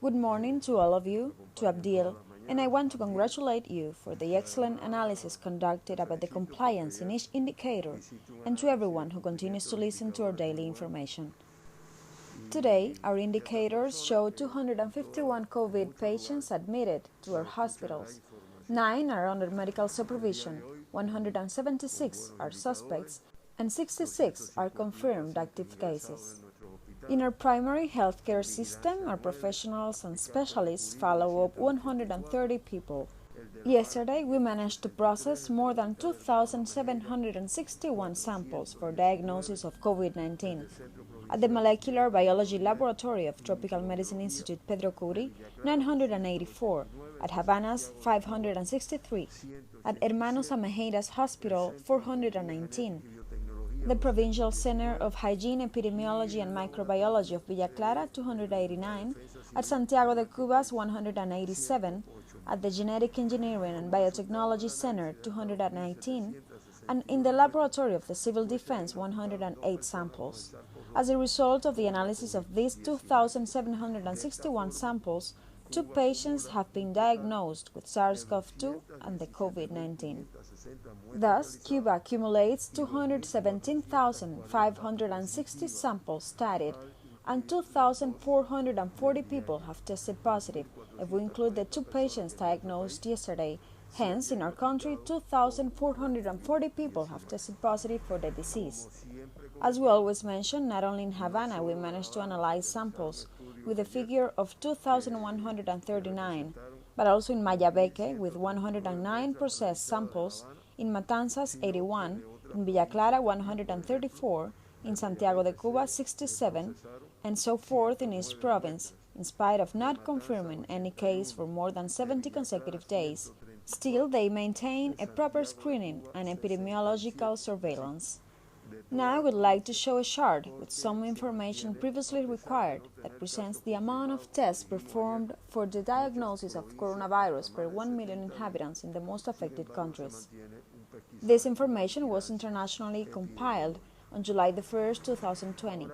Good morning to all of you, to Abdil, and I want to congratulate you for the excellent analysis conducted about the compliance in each indicator and to everyone who continues to listen to our daily information. Today, our indicators show 251 COVID patients admitted to our hospitals. 9 are under medical supervision, 176 are suspects, and 66 are confirmed active cases. In our primary healthcare system, our professionals and specialists follow up 130 people. Yesterday, we managed to process more than 2,761 samples for diagnosis of COVID-19. At the Molecular Biology Laboratory of Tropical Medicine Institute Pedro Curi, 984. At Havana's, 563. At Hermanos Amejeiras Hospital, 419. The Provincial Center of Hygiene, Epidemiology and Microbiology of Villa Clara, 289, at Santiago de Cuba's 187, at the Genetic Engineering and Biotechnology Center, 219, and in the Laboratory of the Civil Defense, 108 samples. As a result of the analysis of these 2,761 samples, 2 patients have been diagnosed with SARS-CoV-2 and the COVID-19. Thus, Cuba accumulates 217,560 samples studied, and 2,440 people have tested positive if we include the 2 patients diagnosed yesterday. Hence, in our country, 2,440 people have tested positive for the disease. As we always mention, not only in Havana we managed to analyze samples with a figure of 2,139, but also in Mayabeque with 109 processed samples, in Matanzas 81, in Villa Clara 134, in Santiago de Cuba 67, and so forth in each province, in spite of not confirming any case for more than 70 consecutive days. Still, they maintain a proper screening and epidemiological surveillance. Now I would like to show a chart with some information previously required that presents the amount of tests performed for the diagnosis of coronavirus per 1 million inhabitants in the most affected countries. This information was internationally compiled on July 1, 2020.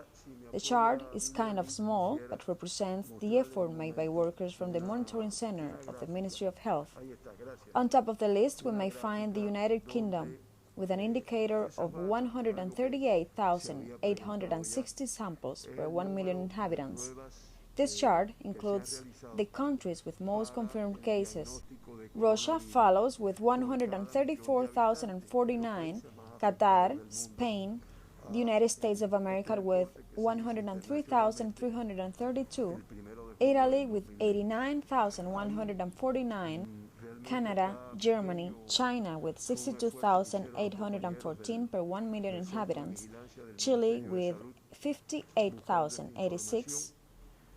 The chart is kind of small, but represents the effort made by workers from the Monitoring Center of the Ministry of Health. On top of the list, we may find the United Kingdom, with an indicator of 138,860 samples per 1 million inhabitants. This chart includes the countries with most confirmed cases. Russia follows with 134,049, Qatar, Spain, the United States of America with 103,332, Italy with 89,149, Canada, Germany, China with 62,814 per 1 million inhabitants, Chile with 58,086,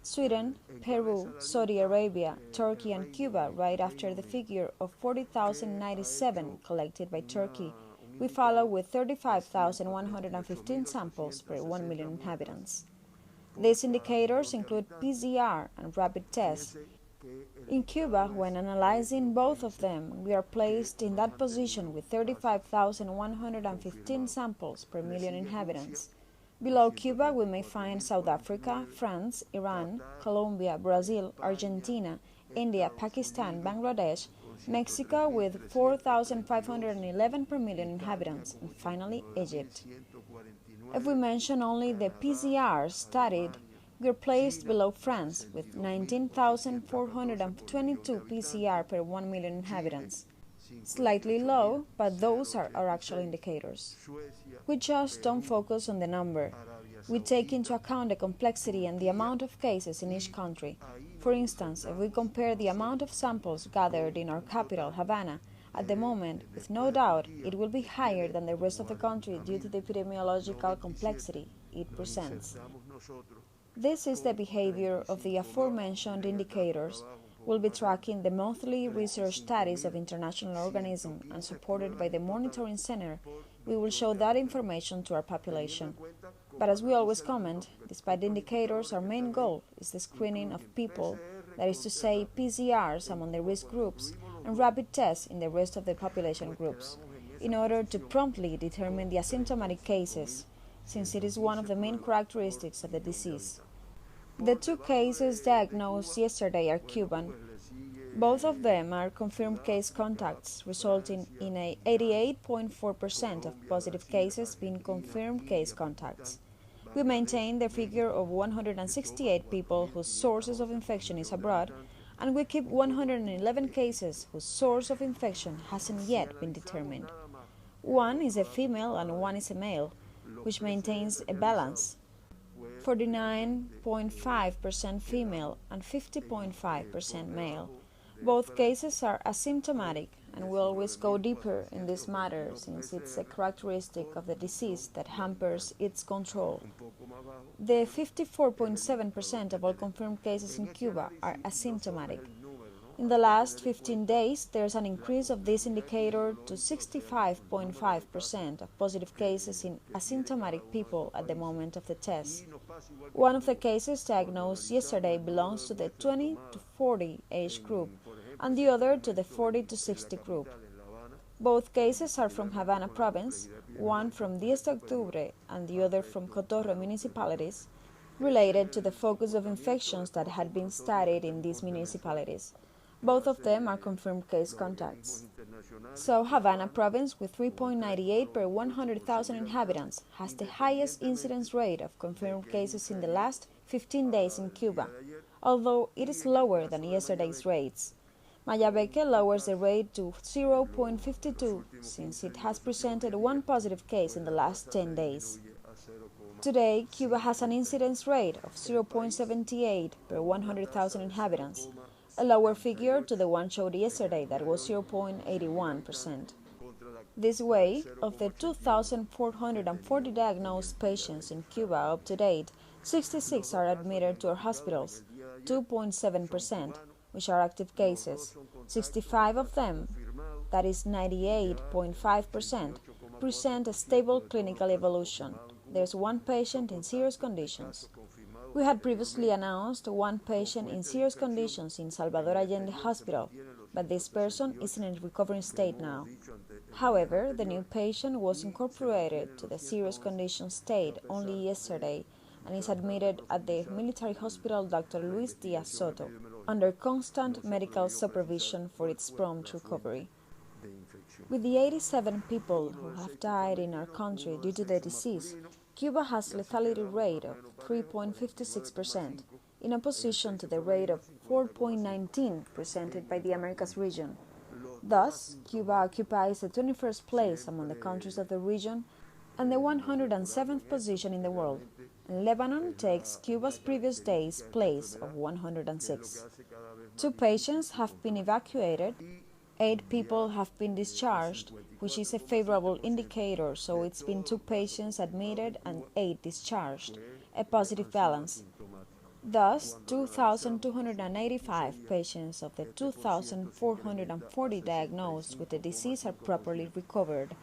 Sweden, Peru, Saudi Arabia, Turkey and Cuba right after the figure of 40,097 collected by Turkey. We follow with 35,115 samples per 1 million inhabitants. These indicators include PCR and rapid tests. In Cuba, when analyzing both of them, we are placed in that position with 35,115 samples per million inhabitants. Below Cuba, we may find South Africa, France, Iran, Colombia, Brazil, Argentina, India, Pakistan, Bangladesh, Mexico with 4,511 per million inhabitants, and finally Egypt. If we mention only the PCR studied, we are placed below France with 19,422 PCR per 1 million inhabitants. Slightly low, but those are our actual indicators. We just don't focus on the number. We take into account the complexity and the amount of cases in each country. For instance, if we compare the amount of samples gathered in our capital, Havana, at the moment, with no doubt, it will be higher than the rest of the country due to the epidemiological complexity it presents. This is the behavior of the aforementioned indicators. We'll be tracking the monthly research studies of international organisms and supported by the Monitoring Center. We will show that information to our population. But as we always comment, despite the indicators, our main goal is the screening of people, that is to say PCRs among the risk groups and rapid tests in the rest of the population groups, in order to promptly determine the asymptomatic cases, since it is one of the main characteristics of the disease. The two cases diagnosed yesterday are Cuban. Both of them are confirmed case contacts, resulting in a 88.4% of positive cases being confirmed case contacts. We maintain the figure of 168 people whose sources of infection is abroad, and we keep 111 cases whose source of infection hasn't yet been determined. One is a female and one is a male, which maintains a balance: 49.5% female and 50.5% male. Both cases are asymptomatic, and we always go deeper in this matter since it's a characteristic of the disease that hampers its control. The 54.7% of all confirmed cases in Cuba are asymptomatic. In the last 15 days, there's an increase of this indicator to 65.5% of positive cases in asymptomatic people at the moment of the test. One of the cases diagnosed yesterday belongs to the 20 to 40 age group, and the other to the 40 to 60 group. Both cases are from Havana province, one from 10 de Octubre and the other from Cotorro municipalities, related to the focus of infections that had been studied in these municipalities. Both of them are confirmed case contacts. So Havana province, with 3.98 per 100,000 inhabitants, has the highest incidence rate of confirmed cases in the last 15 days in Cuba, although it is lower than yesterday's rates. Mayabeque lowers the rate to 0.52 since it has presented one positive case in the last 10 days. Today, Cuba has an incidence rate of 0.78 per 100,000 inhabitants, a lower figure to the one showed yesterday that was 0.81%. This way, of the 2,440 diagnosed patients in Cuba up to date, 66 are admitted to our hospitals, 2.7%, which are active cases. 65 of them, that is 98.5%, present a stable clinical evolution. There's one patient in serious conditions. We had previously announced one patient in serious conditions in Salvador Allende Hospital, but this person is in a recovering state now. However, the new patient was incorporated to the serious condition state only yesterday and is admitted at the military hospital Dr. Luis Diaz Soto, under constant medical supervision for its prompt recovery. With the 87 people who have died in our country due to the disease, Cuba has a lethality rate of 3.56%, in opposition to the rate of 4.19 presented by the Americas region. Thus, Cuba occupies the 21st place among the countries of the region and the 107th position in the world, and Lebanon takes Cuba's previous day's place of 106. 2 patients have been evacuated, 8 people have been discharged, which is a favorable indicator, so it's been 2 patients admitted and 8 discharged, a positive balance. Thus, 2,285 patients of the 2,440 diagnosed with the disease are properly recovered,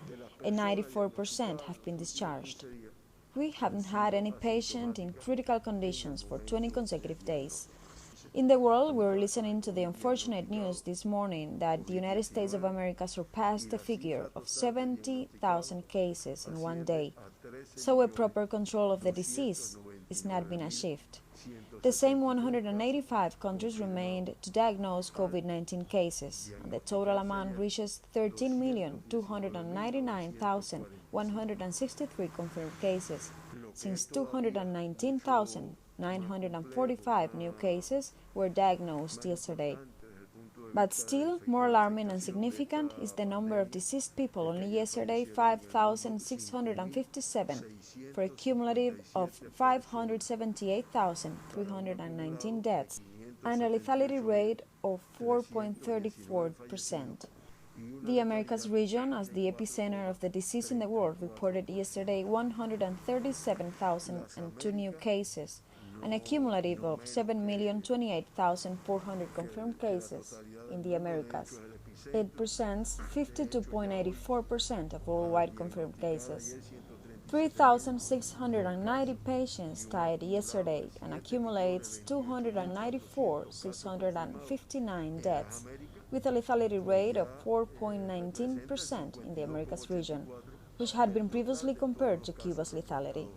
and 94% have been discharged. We haven't had any patient in critical conditions for 20 consecutive days. In the world, we're listening to the unfortunate news this morning that the United States of America surpassed the figure of 70,000 cases in one day, so a proper control of the disease is not being achieved. The same 185 countries remained to diagnose COVID-19 cases, and the total amount reaches 13,299,163 confirmed cases, since 219,945 new cases were diagnosed yesterday. But still, more alarming and significant is the number of deceased people. Only yesterday, 5,657, for a cumulative of 578,319 deaths, and a lethality rate of 4.34%. The Americas region, as the epicenter of the disease in the world, reported yesterday 137,002 new cases, and a cumulative of 7,028,400 confirmed cases in the Americas. It presents 52.84% of worldwide confirmed cases. 3,690 patients died yesterday and accumulates 294,659 deaths, with a lethality rate of 4.19% in the Americas region, which had been previously compared to Cuba's lethality.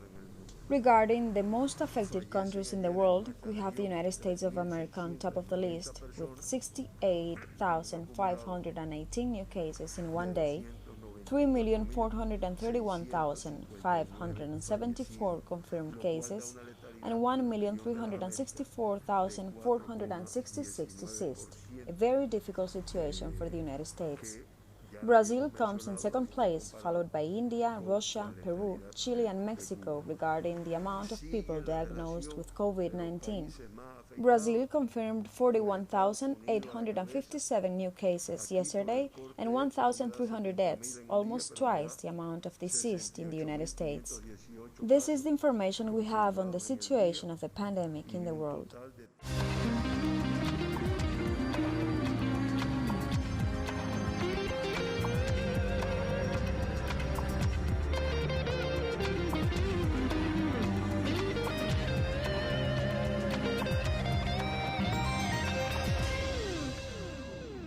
Regarding the most affected countries in the world, we have the United States of America on top of the list, with 68,518 new cases in one day, 3,431,574 confirmed cases, and 1,364,466 deceased, a very difficult situation for the United States. Brazil comes in second place, followed by India, Russia, Peru, Chile, and Mexico regarding the amount of people diagnosed with COVID-19. Brazil confirmed 41,857 new cases yesterday and 1,300 deaths, almost twice the amount of deceased in the United States. This is the information we have on the situation of the pandemic in the world.